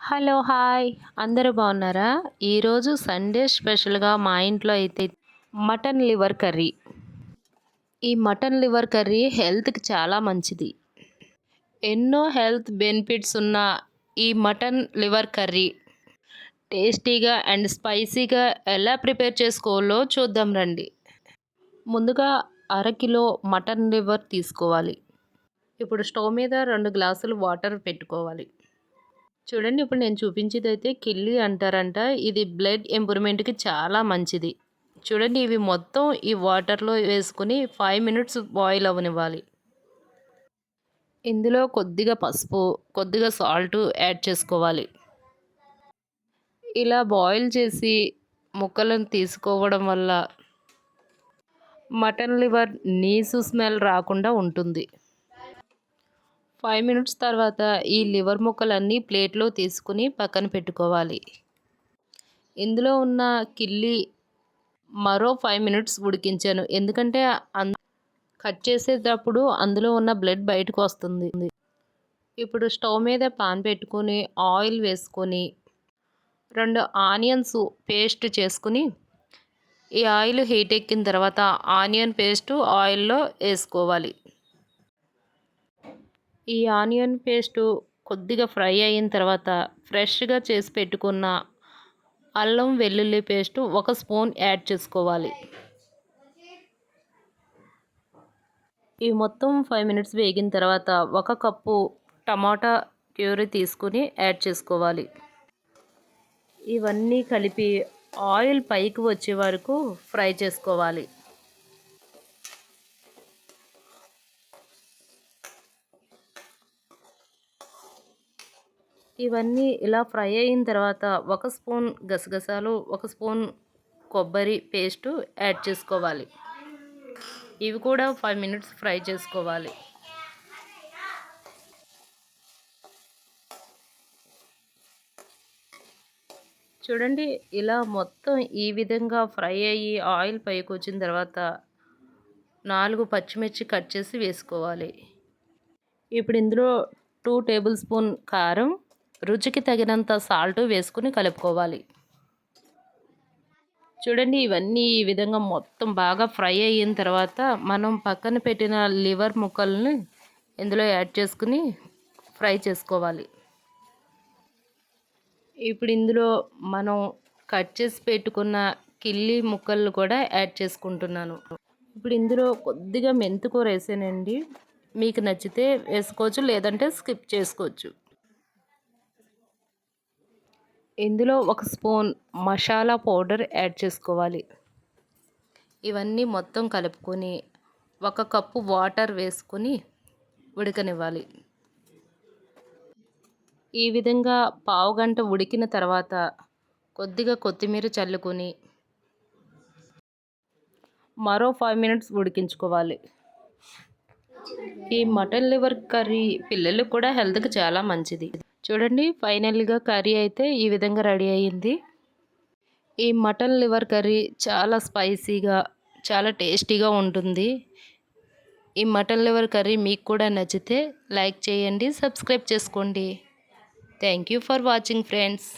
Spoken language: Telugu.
హలో! హాయ్! అందరూ బాగున్నారా? ఈరోజు సండే స్పెషల్‌గా మా ఇంట్లో అయితే మటన్ లివర్ కర్రీ. ఈ మటన్ లివర్ కర్రీ హెల్త్‌కి చాలా మంచిది. ఎన్నో హెల్త్ బెనిఫిట్స్ ఉన్న ఈ మటన్ లివర్ కర్రీ టేస్టీగా అండ్ స్పైసీగా ఎలా ప్రిపేర్ చేసుకోవాలో చూద్దాం రండి. ముందుగా అరకిలో మటన్ లివర్ తీసుకోవాలి. ఇప్పుడు స్టవ్ మీద 2 గ్లాసులు వాటర్ పెట్టుకోవాలి. చూడండి, ఇప్పుడు నేను చూపించేదైతే కిల్లి అంటారంట. ఇది బ్లడ్ ఇంప్రూవ్‌మెంట్‌కి చాలా మంచిది. చూడండి, ఇవి మొత్తం ఈ వాటర్‌లో వేసుకొని 5 మినిట్స్ బాయిల్ అవ్వనివ్వాలి. ఇందులో కొద్దిగా పసుపు, కొద్దిగా సాల్ట్ యాడ్ చేసుకోవాలి. ఇలా బాయిల్ చేసి ముక్కలను తీసుకోవడం వల్ల మటన్ లివర్ నీసు స్మెల్ రాకుండా ఉంటుంది. 5 మినిట్స్ తర్వాత ఈ లివర్ ముక్కలన్నీ ప్లేట్లో తీసుకుని పక్కన పెట్టుకోవాలి. ఇందులో ఉన్న కిల్లి మరో 5 మినిట్స్ ఉడికించాను. ఎందుకంటే కట్ చేసేటప్పుడు అందులో ఉన్న బ్లడ్ బయటకు వస్తుంది. ఇప్పుడు స్టవ్ మీద పాన్ పెట్టుకొని ఆయిల్ వేసుకొని 2 ఆనియన్స్ పేస్ట్ చేసుకుని ఈ ఆయిల్ హీట్ ఎక్కిన తర్వాత ఆనియన్ పేస్ట్ ఆయిల్లో వేసుకోవాలి. ఈ ఆనియన్ పేస్టు కొద్దిగా ఫ్రై అయిన తర్వాత ఫ్రెష్గా చేసి పెట్టుకున్న అల్లం వెల్లుల్లి పేస్టు 1 స్పూన్ యాడ్ చేసుకోవాలి. ఈ మొత్తం 5 మినిట్స్ వేగిన తర్వాత 1 కప్పు టమాటా ప్యూరీ తీసుకుని యాడ్ చేసుకోవాలి. ఇవన్నీ కలిపి ఆయిల్ పైకి వచ్చే వరకు ఫ్రై చేసుకోవాలి. ఇవన్నీ ఇలా ఫ్రై అయిన తర్వాత 1 స్పూన్ గసగసాలు, 1 స్పూన్ కొబ్బరి పేస్టు యాడ్ చేసుకోవాలి. ఇవి కూడా 5 మినిట్స్ ఫ్రై చేసుకోవాలి. చూడండి, ఇలా మొత్తం ఈ విధంగా ఫ్రై అయ్యి ఆయిల్ పైకి వచ్చిన తర్వాత 4 పచ్చిమిర్చి కట్ చేసి వేసుకోవాలి. ఇప్పుడు ఇందులో 2 టేబుల్ స్పూన్ కారం, రుచికి తగినంత సాల్ట్ వేసుకుని కలుపుకోవాలి. చూడండి, ఇవన్నీ ఈ విధంగా మొత్తం బాగా ఫ్రై అయిన తర్వాత మనం పక్కన పెట్టిన లివర్ ముక్కల్ని ఇందులో యాడ్ చేసుకుని ఫ్రై చేసుకోవాలి. ఇప్పుడు ఇందులో మనం కట్ చేసి పెట్టుకున్న కిల్లి ముక్కలు కూడా యాడ్ చేసుకుంటున్నాను. ఇప్పుడు ఇందులో కొద్దిగా మెంతికూర వేసానండి. మీకు నచ్చితే వేసుకోవచ్చు, లేదంటే స్కిప్ చేసుకోవచ్చు. ఇందులో 1 స్పూన్ మసాలా పౌడర్ యాడ్ చేసుకోవాలి. ఇవన్నీ మొత్తం కలుపుకొని 1 కప్పు వాటర్ వేసుకొని ఉడకనివ్వాలి. ఈ విధంగా పావుగంట ఉడికిన తర్వాత కొద్దిగా కొత్తిమీర చల్లుకొని మరో 5 మినిట్స్ ఉడికించుకోవాలి. ఈ మటన్ లివర్ కర్రీ పిల్లలకు కూడా హెల్త్కి చాలా మంచిది. చూడండి, ఫైనల్గా కర్రీ అయితే ఈ విధంగా రెడీ అయ్యింది. ఈ మటన్ లివర్ కర్రీ చాలా స్పైసీగా, చాలా టేస్టీగా ఉంటుంది. ఈ మటన్ లివర్ కర్రీ మీకు కూడా నచ్చితే లైక్ చేయండి, సబ్స్క్రైబ్ చేసుకోండి. Thank you for watching friends.